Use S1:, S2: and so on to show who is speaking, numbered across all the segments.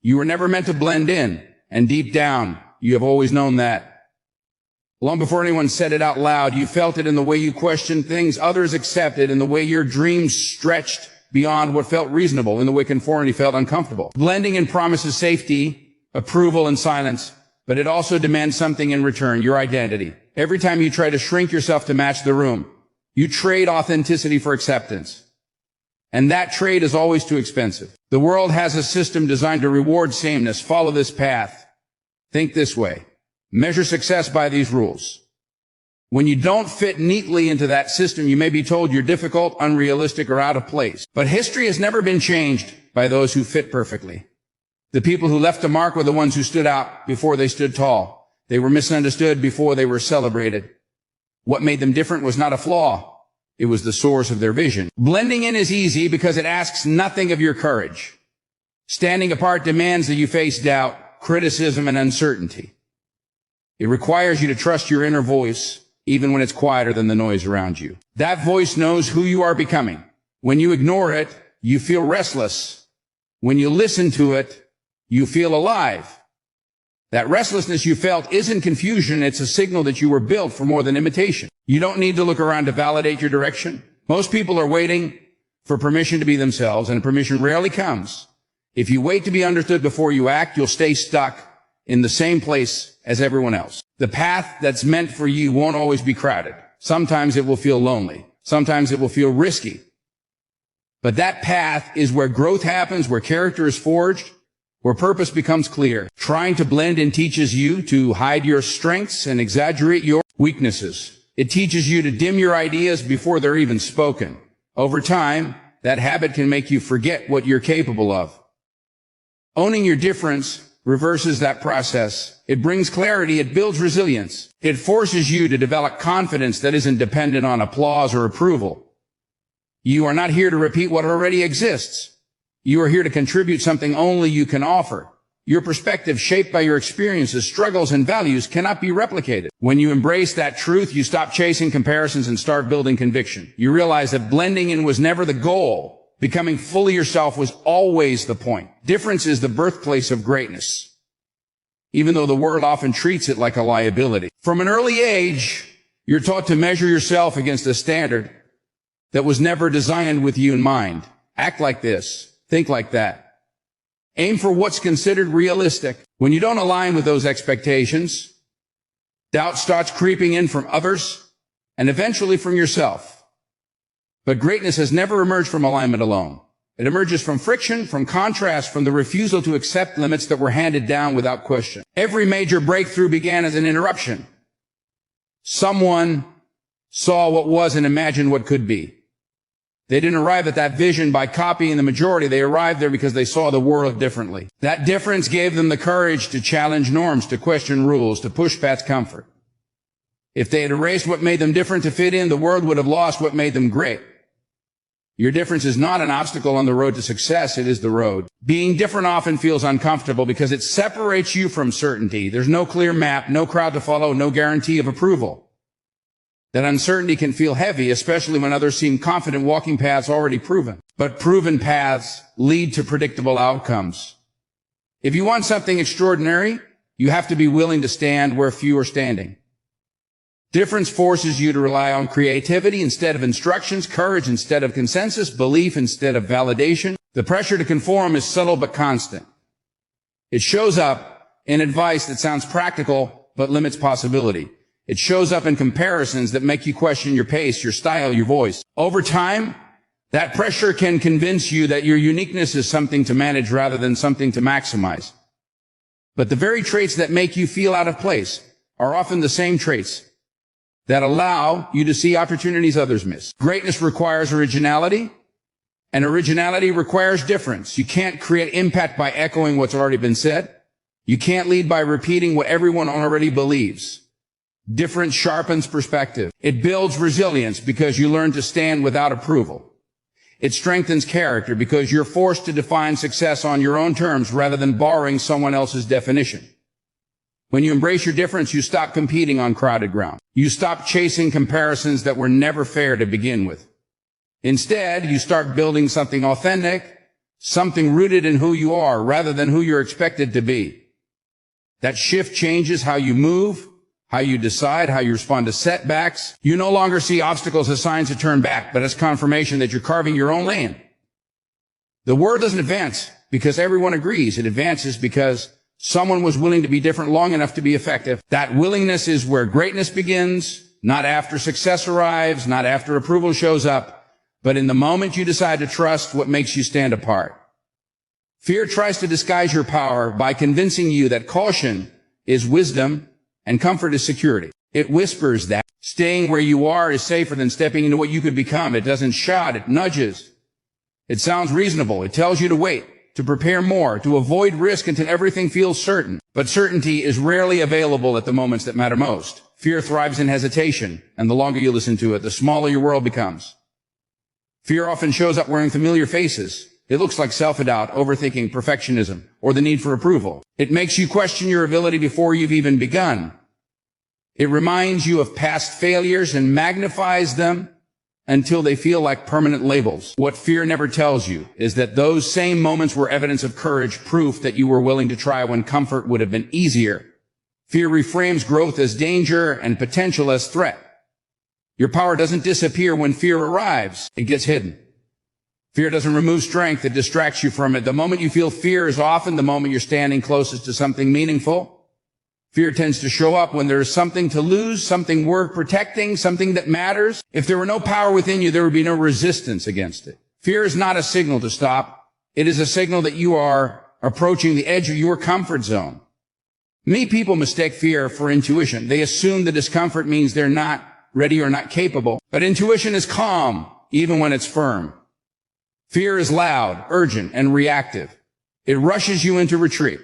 S1: You were never meant to blend in, and deep down, you have always known that. Long before anyone said it out loud, you felt it in the way you questioned things others accepted, in the way your dreams stretched beyond what felt reasonable, in the way conformity felt uncomfortable. Blending in promises safety, approval, and silence, but it also demands something in return, your identity. Every time you try to shrink yourself to match the room, you trade authenticity for acceptance. And that trade is always too expensive. The world has a system designed to reward sameness. Follow this path. Think this way. Measure success by these rules. When you don't fit neatly into that system, you may be told you're difficult, unrealistic, or out of place. But history has never been changed by those who fit perfectly. The people who left a mark were the ones who stood out before they stood tall. They were misunderstood before they were celebrated. What made them different was not a flaw. It was the source of their vision. Blending in is easy because it asks nothing of your courage. Standing apart demands that you face doubt, criticism, and uncertainty. It requires you to trust your inner voice, even when it's quieter than the noise around you. That voice knows who you are becoming. When you ignore it, you feel restless. When you listen to it, you feel alive. That restlessness you felt isn't confusion, it's a signal that you were built for more than imitation. You don't need to look around to validate your direction. Most people are waiting for permission to be themselves, and permission rarely comes. If you wait to be understood before you act, you'll stay stuck in the same place as everyone else. The path that's meant for you won't always be crowded. Sometimes it will feel lonely. Sometimes it will feel risky. But that path is where growth happens, where character is forged, where purpose becomes clear. Trying to blend in teaches you to hide your strengths and exaggerate your weaknesses. It teaches you to dim your ideas before they're even spoken. Over time, that habit can make you forget what you're capable of. Owning your difference reverses that process. It brings clarity. It builds resilience. It forces you to develop confidence that isn't dependent on applause or approval. You are not here to repeat what already exists. You are here to contribute something only you can offer. Your perspective, shaped by your experiences, struggles, and values, cannot be replicated. When you embrace that truth, you stop chasing comparisons and start building conviction. You realize that blending in was never the goal. Becoming fully yourself was always the point. Difference is the birthplace of greatness, even though the world often treats it like a liability. From an early age, you're taught to measure yourself against a standard that was never designed with you in mind. Act like this. Think like that. Aim for what's considered realistic. When you don't align with those expectations, doubt starts creeping in from others and eventually from yourself. But greatness has never emerged from alignment alone. It emerges from friction, from contrast, from the refusal to accept limits that were handed down without question. Every major breakthrough began as an interruption. Someone saw what was and imagined what could be. They didn't arrive at that vision by copying the majority. They arrived there because they saw the world differently. That difference gave them the courage to challenge norms, to question rules, to push past comfort. If they had erased what made them different to fit in, the world would have lost what made them great. Your difference is not an obstacle on the road to success. It is the road. Being different often feels uncomfortable because it separates you from certainty. There's no clear map, no crowd to follow, no guarantee of approval. That uncertainty can feel heavy, especially when others seem confident walking paths already proven. But proven paths lead to predictable outcomes. If you want something extraordinary, you have to be willing to stand where few are standing. Difference forces you to rely on creativity instead of instructions, courage instead of consensus, belief instead of validation. The pressure to conform is subtle but constant. It shows up in advice that sounds practical but limits possibility. It shows up in comparisons that make you question your pace, your style, your voice. Over time, that pressure can convince you that your uniqueness is something to manage rather than something to maximize. But the very traits that make you feel out of place are often the same traits that allow you to see opportunities others miss. Greatness requires originality, and originality requires difference. You can't create impact by echoing what's already been said. You can't lead by repeating what everyone already believes. Difference sharpens perspective. It builds resilience because you learn to stand without approval. It strengthens character because you're forced to define success on your own terms rather than borrowing someone else's definition. When you embrace your difference, you stop competing on crowded ground. You stop chasing comparisons that were never fair to begin with. Instead, you start building something authentic, something rooted in who you are rather than who you're expected to be. That shift changes how you move, how you decide, how you respond to setbacks. You no longer see obstacles as signs to turn back, but as confirmation that you're carving your own lane. The word doesn't advance because everyone agrees. It advances because someone was willing to be different long enough to be effective. That willingness is where greatness begins, not after success arrives, not after approval shows up, but in the moment you decide to trust what makes you stand apart. Fear tries to disguise your power by convincing you that caution is wisdom and comfort is security. It whispers that staying where you are is safer than stepping into what you could become. It doesn't shout, it nudges. It sounds reasonable. It tells you to wait, to prepare more, to avoid risk until everything feels certain. But certainty is rarely available at the moments that matter most. Fear thrives in hesitation, and the longer you listen to it, the smaller your world becomes. Fear often shows up wearing familiar faces. It looks like self-doubt, overthinking, perfectionism, or the need for approval. It makes you question your ability before you've even begun. It reminds you of past failures and magnifies them until they feel like permanent labels. What fear never tells you is that those same moments were evidence of courage, proof that you were willing to try when comfort would have been easier. Fear reframes growth as danger and potential as threat. Your power doesn't disappear when fear arrives. It gets hidden. Fear doesn't remove strength. It distracts you from it. The moment you feel fear is often the moment you're standing closest to something meaningful. Fear tends to show up when there's something to lose, something worth protecting, something that matters. If there were no power within you, there would be no resistance against it. Fear is not a signal to stop. It is a signal that you are approaching the edge of your comfort zone. Many people mistake fear for intuition. They assume the discomfort means they're not ready or not capable. But intuition is calm, even when it's firm. Fear is loud, urgent, and reactive. It rushes you into retreat.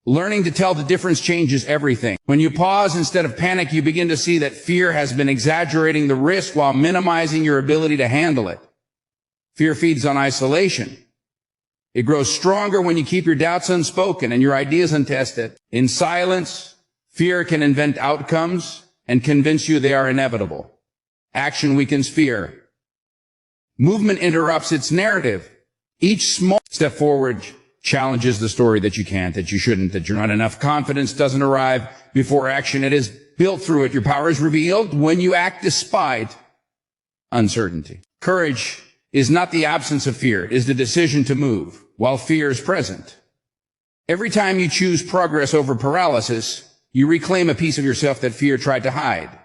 S1: Learning to tell the difference changes everything. When you pause instead of panic, you begin to see that fear has been exaggerating the risk while minimizing your ability to handle it. Fear feeds on isolation. It grows stronger when you keep your doubts unspoken and your ideas untested. In silence, fear can invent outcomes and convince you they are inevitable. Action weakens fear. Movement interrupts its narrative. Each small step forward challenges the story that you can't, that you shouldn't, that you're not enough. Confidence doesn't arrive before action. It is built through it. Your power is revealed when you act despite uncertainty. Courage is not the absence of fear. It is the decision to move while fear is present. Every time you choose progress over paralysis, you reclaim a piece of yourself that fear tried to hide.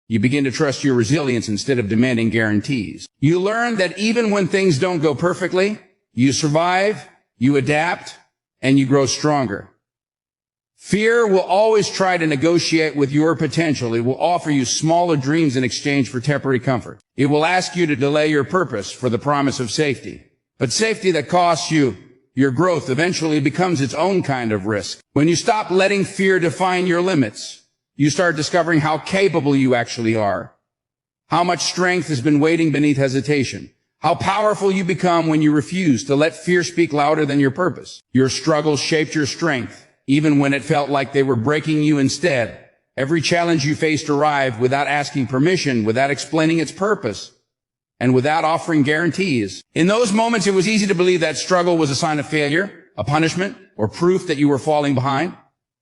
S1: You begin to trust your resilience instead of demanding guarantees. You learn that even when things don't go perfectly, you survive, you adapt, and you grow stronger. Fear will always try to negotiate with your potential. It will offer you smaller dreams in exchange for temporary comfort. It will ask you to delay your purpose for the promise of safety. But safety that costs you your growth eventually becomes its own kind of risk. When you stop letting fear define your limits, you start discovering how capable you actually are, how much strength has been waiting beneath hesitation, how powerful you become when you refuse to let fear speak louder than your purpose. Your struggles shaped your strength, even when it felt like they were breaking you instead. Every challenge you faced arrived without asking permission, without explaining its purpose, and without offering guarantees. In those moments, it was easy to believe that struggle was a sign of failure, a punishment, or proof that you were falling behind.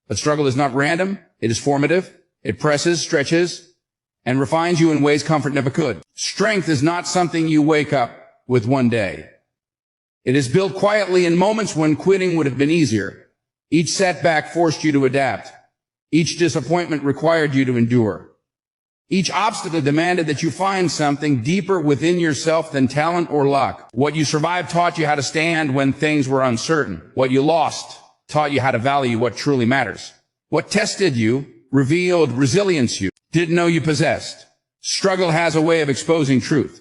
S1: But struggle is not random. It is formative. It presses, stretches, and refines you in ways comfort never could. Strength is not something you wake up with one day. It is built quietly in moments when quitting would have been easier. Each setback forced you to adapt. Each disappointment required you to endure. Each obstacle demanded that you find something deeper within yourself than talent or luck. What you survived taught you how to stand when things were uncertain. What you lost taught you how to value what truly matters. What tested you revealed resilience you didn't know you possessed. Struggle has a way of exposing truth.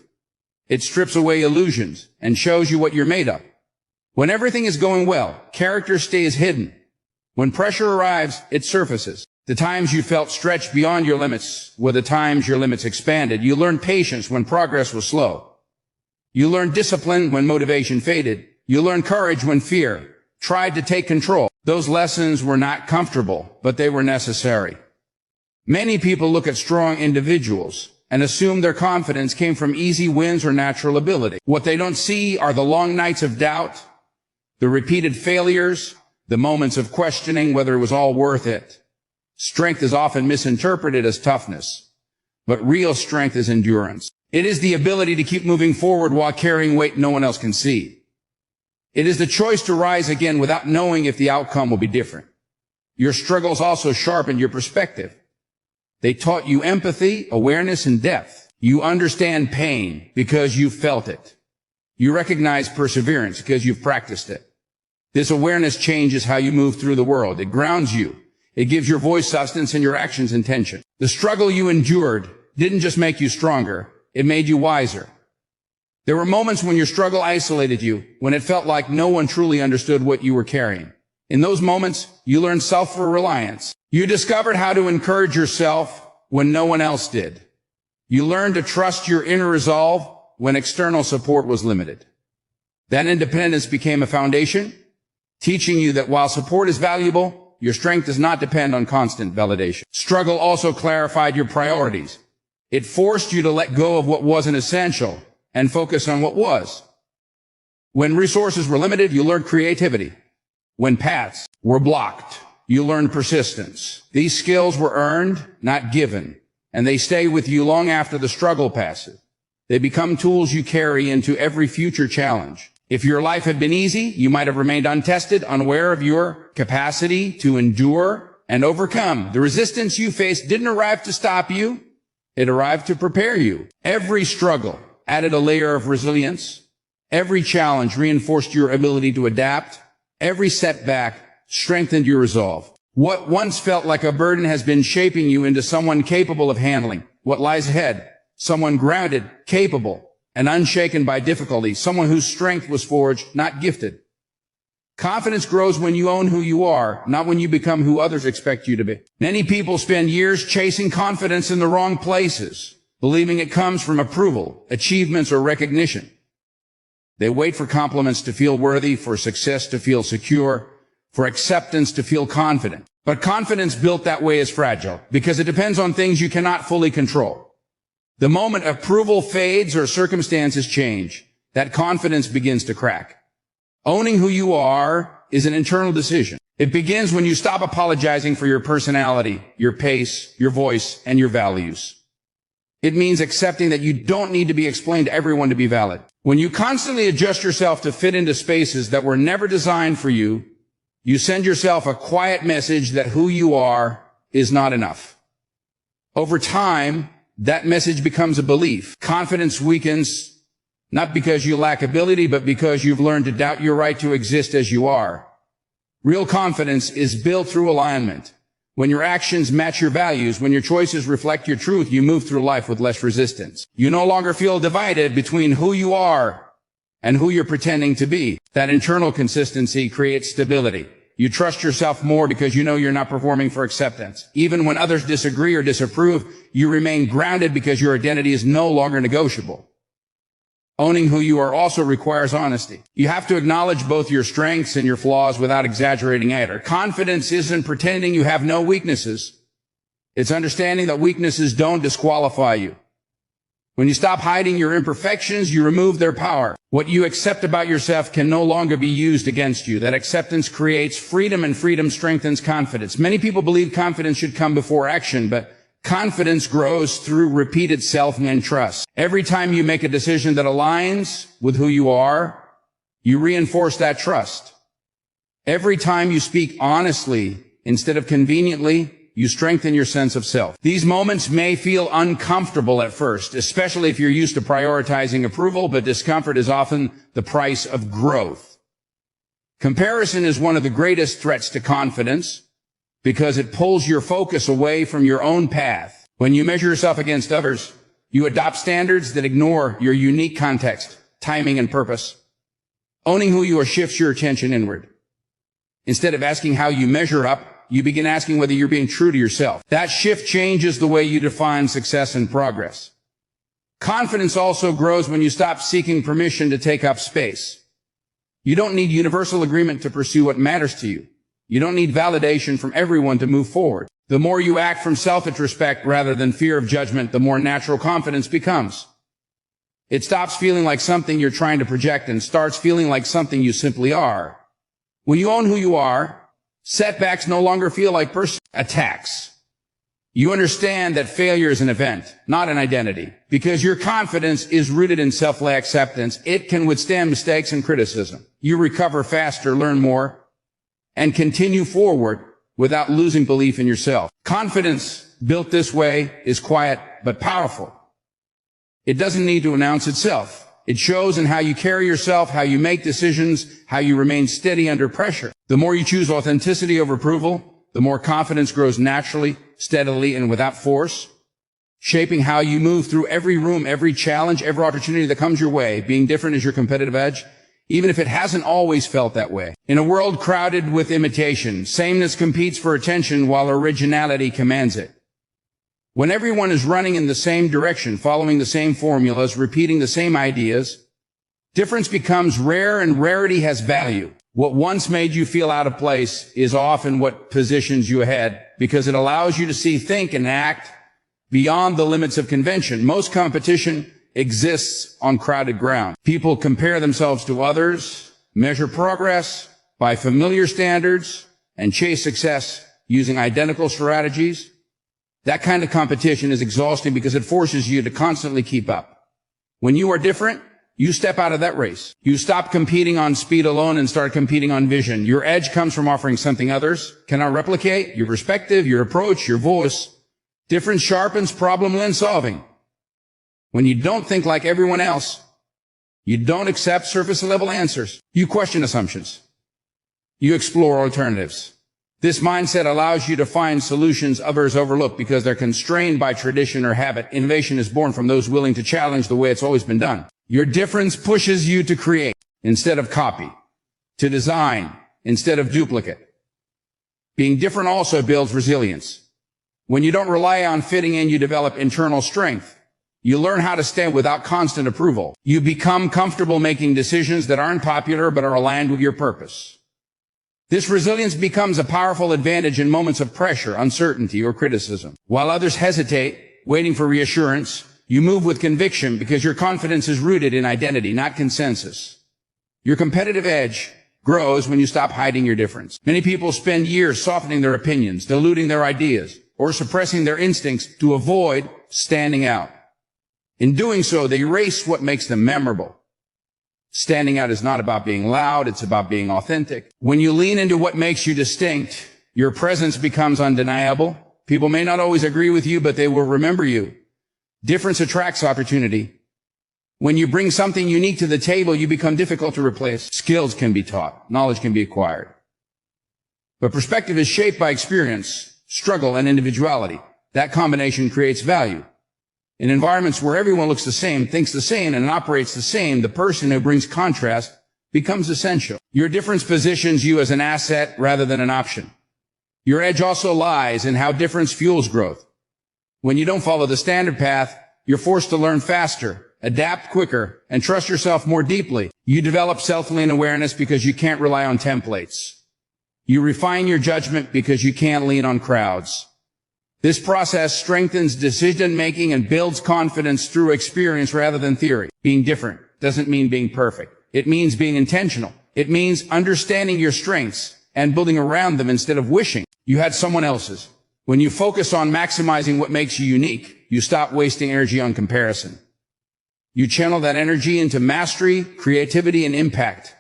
S1: It strips away illusions and shows you what you're made of. When everything is going well, character stays hidden. When pressure arrives, it surfaces. The times you felt stretched beyond your limits were the times your limits expanded. You learned patience when progress was slow. You learned discipline when motivation faded. You learned courage when fear tried to take control. Those lessons were not comfortable, but they were necessary. Many people look at strong individuals and assume their confidence came from easy wins or natural ability. What they don't see are the long nights of doubt, the repeated failures, the moments of questioning whether it was all worth it. Strength is often misinterpreted as toughness, but real strength is endurance. It is the ability to keep moving forward while carrying weight no one else can see. It is the choice to rise again without knowing if the outcome will be different. Your struggles also sharpened your perspective. They taught you empathy, awareness, and depth. You understand pain because you felt it. You recognize perseverance because you've practiced it. This awareness changes how you move through the world. It grounds you. It gives your voice substance and your actions intention. The struggle you endured didn't just make you stronger, it made you wiser. There were moments when your struggle isolated you, when it felt like no one truly understood what you were carrying. In those moments, you learned self-reliance. You discovered how to encourage yourself when no one else did. You learned to trust your inner resolve when external support was limited. That independence became a foundation, teaching you that while support is valuable, your strength does not depend on constant validation. Struggle also clarified your priorities. It forced you to let go of what wasn't essential and focus on what was. When resources were limited, you learned creativity. When paths were blocked, you learned persistence. These skills were earned, not given, and they stay with you long after the struggle passes. They become tools you carry into every future challenge. If your life had been easy, you might have remained untested, unaware of your capacity to endure and overcome. The resistance you faced didn't arrive to stop you. It arrived to prepare you. Every struggle added a layer of resilience. Every challenge reinforced your ability to adapt. Every setback strengthened your resolve. What once felt like a burden has been shaping you into someone capable of handling what lies ahead. Someone grounded, capable, and unshaken by difficulty. Someone whose strength was forged, not gifted. Confidence grows when you own who you are, not when you become who others expect you to be. Many people spend years chasing confidence in the wrong places, believing it comes from approval, achievements, or recognition. They wait for compliments to feel worthy, for success to feel secure, for acceptance to feel confident. But confidence built that way is fragile because it depends on things you cannot fully control. The moment approval fades or circumstances change, that confidence begins to crack. Owning who you are is an internal decision. It begins when you stop apologizing for your personality, your pace, your voice, and your values. It means accepting that you don't need to be explained to everyone to be valid. When you constantly adjust yourself to fit into spaces that were never designed for you, you send yourself a quiet message that who you are is not enough. Over time, that message becomes a belief. Confidence weakens, not because you lack ability, but because you've learned to doubt your right to exist as you are. Real confidence is built through alignment. When your actions match your values, when your choices reflect your truth, you move through life with less resistance. You no longer feel divided between who you are and who you're pretending to be. That internal consistency creates stability. You trust yourself more because you know you're not performing for acceptance. Even when others disagree or disapprove, you remain grounded because your identity is no longer negotiable. Owning who you are also requires honesty. You have to acknowledge both your strengths and your flaws without exaggerating either. Confidence isn't pretending you have no weaknesses. It's understanding that weaknesses don't disqualify you. When you stop hiding your imperfections, you remove their power. What you accept about yourself can no longer be used against you. That acceptance creates freedom, and freedom strengthens confidence. Many people believe confidence should come before action, but confidence grows through repeated self and trust. Every time you make a decision that aligns with who you are, you reinforce that trust. Every time you speak honestly instead of conveniently, you strengthen your sense of self. These moments may feel uncomfortable at first, especially if you're used to prioritizing approval, but discomfort is often the price of growth. Comparison is one of the greatest threats to confidence because it pulls your focus away from your own path. When you measure yourself against others, you adopt standards that ignore your unique context, timing, and purpose. Owning who you are shifts your attention inward. Instead of asking how you measure up, you begin asking whether you're being true to yourself. That shift changes the way you define success and progress. Confidence also grows when you stop seeking permission to take up space. You don't need universal agreement to pursue what matters to you. You don't need validation from everyone to move forward. The more you act from self-respect rather than fear of judgment, the more natural confidence becomes. It stops feeling like something you're trying to project and starts feeling like something you simply are. When you own who you are, setbacks no longer feel like personal attacks. You understand that failure is an event, not an identity. Because your confidence is rooted in self-acceptance, it can withstand mistakes and criticism. You recover faster, learn more, and continue forward without losing belief in yourself. Confidence built this way is quiet but powerful. It doesn't need to announce itself. It shows in how you carry yourself, how you make decisions, how you remain steady under pressure. The more you choose authenticity over approval, the more confidence grows naturally, steadily, and without force, shaping how you move through every room, every challenge, every opportunity that comes your way. Being different is your competitive edge, even if it hasn't always felt that way. In a world crowded with imitation, sameness competes for attention while originality commands it. When everyone is running in the same direction, following the same formulas, repeating the same ideas, difference becomes rare and rarity has value. What once made you feel out of place is often what positions you ahead because it allows you to see, think, and act beyond the limits of convention. Most competition exists on crowded ground. People compare themselves to others, measure progress by familiar standards, and chase success using identical strategies. That kind of competition is exhausting because it forces you to constantly keep up. When you are different, you step out of that race. You stop competing on speed alone and start competing on vision. Your edge comes from offering something others cannot replicate, your perspective, your approach, your voice. Difference sharpens problem solving. When you don't think like everyone else, you don't accept surface-level answers. You question assumptions. You explore alternatives. This mindset allows you to find solutions others overlook because they're constrained by tradition or habit. Innovation is born from those willing to challenge the way it's always been done. Your difference pushes you to create instead of copy, to design instead of duplicate. Being different also builds resilience. When you don't rely on fitting in, you develop internal strength. You learn how to stand without constant approval. You become comfortable making decisions that aren't popular but are aligned with your purpose. This resilience becomes a powerful advantage in moments of pressure, uncertainty, or criticism. While others hesitate, waiting for reassurance, you move with conviction because your confidence is rooted in identity, not consensus. Your competitive edge grows when you stop hiding your difference. Many people spend years softening their opinions, diluting their ideas, or suppressing their instincts to avoid standing out. In doing so, they erase what makes them memorable. Standing out is not about being loud, it's about being authentic. When you lean into what makes you distinct, your presence becomes undeniable. People may not always agree with you, but they will remember you. Difference attracts opportunity. When you bring something unique to the table, you become difficult to replace. Skills can be taught, knowledge can be acquired. But perspective is shaped by experience, struggle, and individuality. That combination creates value. In environments where everyone looks the same, thinks the same, and operates the same, the person who brings contrast becomes essential. Your difference positions you as an asset rather than an option. Your edge also lies in how difference fuels growth. When you don't follow the standard path, you're forced to learn faster, adapt quicker, and trust yourself more deeply. You develop self-lean awareness because you can't rely on templates. You refine your judgment because you can't lean on crowds. This process strengthens decision-making and builds confidence through experience rather than theory. Being different doesn't mean being perfect. It means being intentional. It means understanding your strengths and building around them instead of wishing you had someone else's. When you focus on maximizing what makes you unique, you stop wasting energy on comparison. You channel that energy into mastery, creativity, and impact.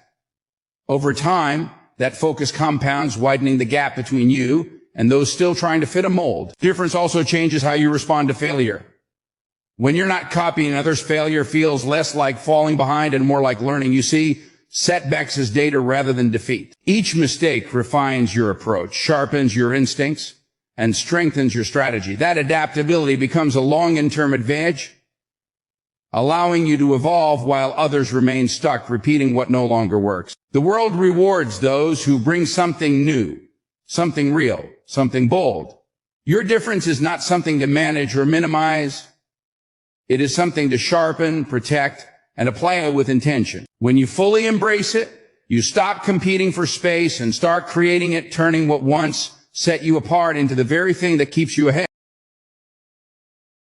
S1: Over time, that focus compounds, widening the gap between you and those still trying to fit a mold. Difference also changes how you respond to failure. When you're not copying others, failure feels less like falling behind and more like learning. You see setbacks as data rather than defeat. Each mistake refines your approach, sharpens your instincts, and strengthens your strategy. That adaptability becomes a long-term advantage, allowing you to evolve while others remain stuck, repeating what no longer works. The world rewards those who bring something new, something real, something bold. Your difference is not something to manage or minimize. It is something to sharpen, protect, and apply it with intention. When you fully embrace it, you stop competing for space and start creating it, turning what once set you apart into the very thing that keeps you ahead.